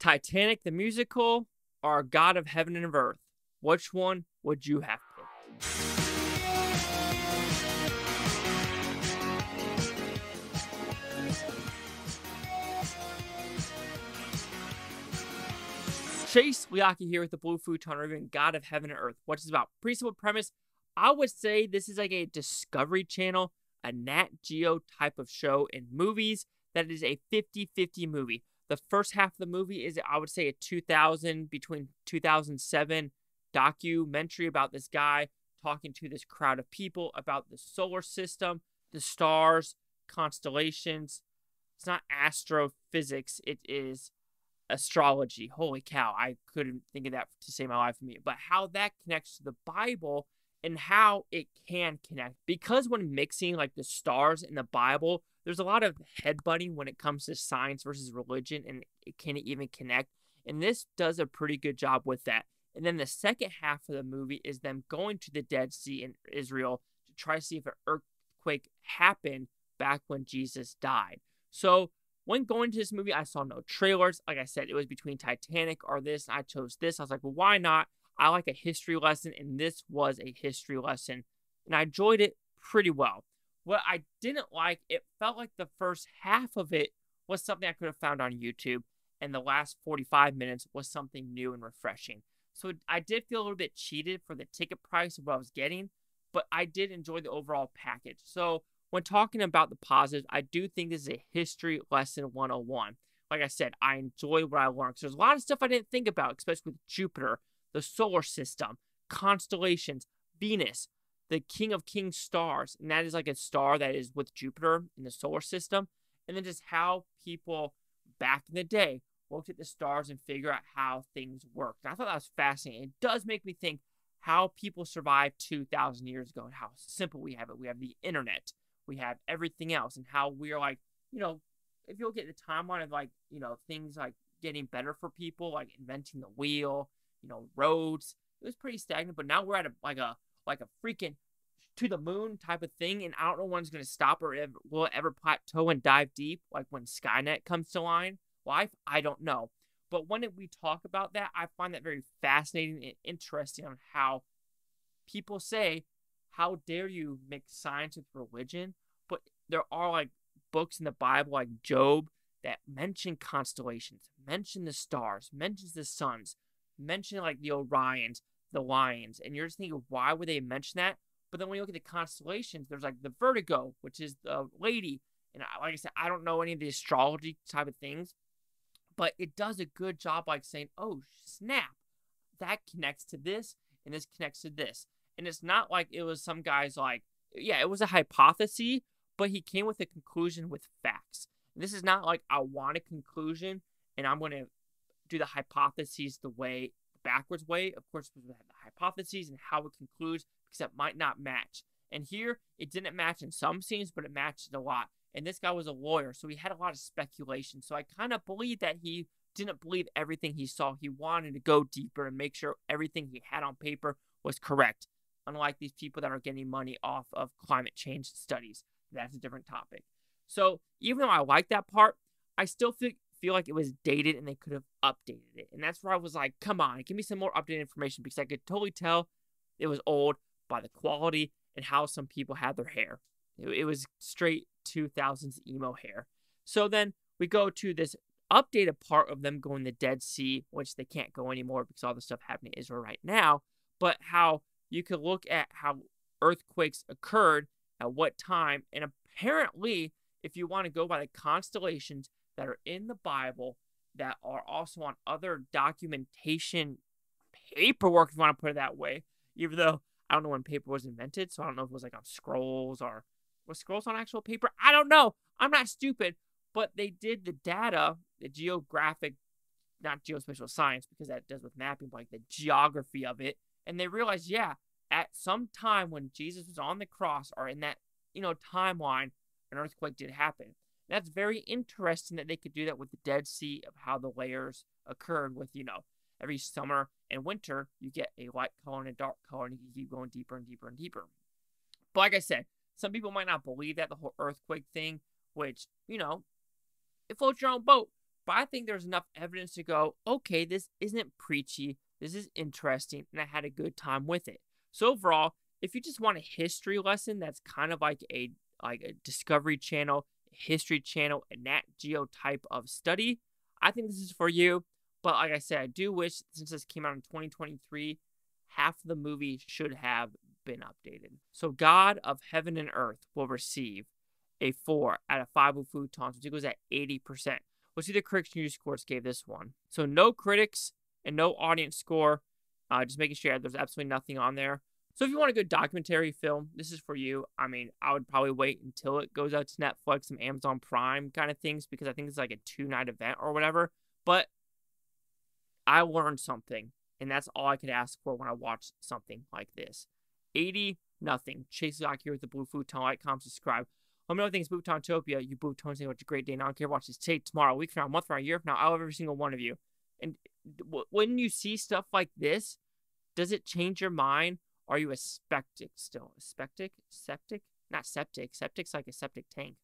Titanic the musical or God of Heaven and Earth? Which one would you have picked? Chase Liaki here with the Blue Futon reviewing God of Heaven and Earth, which is about pretty simple premise. I would say this is like a Discovery Channel, a Nat Geo type of show in movies that is a 50-50 movie. The first half of the movie is, I would say, between 2007 documentary about this guy talking to this crowd of people about the solar system, the stars, constellations. It's not astrophysics, it is astrology. Holy cow, I couldn't think of that to save my life for me. But how that connects to the Bible and how it can connect. Because when mixing like the stars in the Bible, there's a lot of headbutting when it comes to science versus religion, and it can even connect. And this does a pretty good job with that. And then the second half of the movie is them going to the Dead Sea in Israel to try to see if an earthquake happened back when Jesus died. So when going to this movie, I saw no trailers. Like I said, it was between Titanic or this, and I chose this. I was like, well, why not? I like a history lesson, and this was a history lesson, and I enjoyed it pretty well. What I didn't like, it felt like the first half of it was something I could have found on YouTube, and the last 45 minutes was something new and refreshing. So I did feel a little bit cheated for the ticket price of what I was getting, but I did enjoy the overall package. So when talking about the positives, I do think this is a history lesson 101. Like I said, I enjoy what I learned. There's a lot of stuff I didn't think about, especially with Jupiter, the solar system, constellations, Venus, the King of Kings stars, and that is like a star that is with Jupiter in the solar system, and then just how people back in the day looked at the stars and figure out how things worked. And I thought that was fascinating. It does make me think how people survived 2,000 years ago and how simple we have it. We have the internet. We have everything else, and how we're like, if you look at the timeline of like, things like getting better for people, like inventing the wheel, roads, it was pretty stagnant. But now we're at a freaking to the moon type of thing, and I don't know when's going to stop or will it ever plateau and dive deep, like when Skynet comes to line. Well, I don't know. But when we talk about that, I find that very fascinating and interesting on how people say, how dare you mix science with religion? But there are like books in the Bible like Job that mention constellations, mention the stars, mentions the suns, mention like the Orions, the lions. And you're just thinking, why would they mention that? But then when you look at the constellations, there's like the Vertigo, which is the lady. And like I said, I don't know any of the astrology type of things, but it does a good job like saying, oh, snap, that connects to this, and this connects to this. And it's not like it was some guy's like, yeah, it was a hypothesis, but he came with a conclusion with facts. And this is not like I want a conclusion and I'm going to do the hypotheses the backwards way. Of course, we have the hypotheses and how it concludes, because it might not match. And here, it didn't match in some scenes, but it matched a lot. And this guy was a lawyer, so he had a lot of speculation. So I kind of believe that he didn't believe everything he saw. He wanted to go deeper and make sure everything he had on paper was correct. Unlike these people that are getting money off of climate change studies. That's a different topic. So even though I like that part, I still feel like it was dated and they could have updated it. And that's where I was like, come on, give me some more updated information, because I could totally tell it was old by the quality and how some people had their hair. It was straight 2000s emo hair. So then we go to this updated part of them going to the Dead Sea, which they can't go anymore because all the stuff happening in Israel right now, but how you could look at how earthquakes occurred at what time. And apparently, if you want to go by the constellations that are in the Bible, that are also on other documentation paperwork, if you want to put it that way, even though I don't know when paper was invented, so I don't know if it was like on scrolls or was scrolls on actual paper. I don't know. I'm not stupid. But they did the data, the geographic, not geospatial science, because that does with mapping, but like the geography of it. And they realized, yeah, at some time when Jesus was on the cross or in that, timeline, an earthquake did happen. That's very interesting that they could do that with the Dead Sea, of how the layers occurred with, every summer and winter, you get a light color and a dark color, and you can keep going deeper and deeper and deeper. But like I said, some people might not believe that, the whole earthquake thing, which, it floats your own boat. but I think there's enough evidence to go, okay, this isn't preachy, this is interesting, and I had a good time with it. So overall, if you just want a history lesson that's kind of like a Discovery Channel, History Channel, a Nat Geo type of study, I think this is for you. But like I said, I do wish, since this came out in 2023, half the movie should have been updated. So God of Heaven and Earth will receive a 4 out of 5 with Futons, which equals at 80%. Let's see the critics' news scores gave this one. So no critics and no audience score. Just making sure there's absolutely nothing on there. So if you want a good documentary film, this is for you. I mean, I would probably wait until it goes out to Netflix and Amazon Prime kind of things, because I think it's like a 2-night event or whatever. But I learned something, and that's all I could ask for when I watch something like this. 80-0. Chase Lock here with the Blue Futon. Like, comment, subscribe. Let me know what you think. It's Butontopia. You Butons, have a great day. Now I don't care. Watch this today, tomorrow, a week from now, a month from now, a year from now. I love every single one of you. And when you see stuff like this, does it change your mind? Are you a skeptic still? A skeptic? Septic? Not septic. Septic's like a septic tank.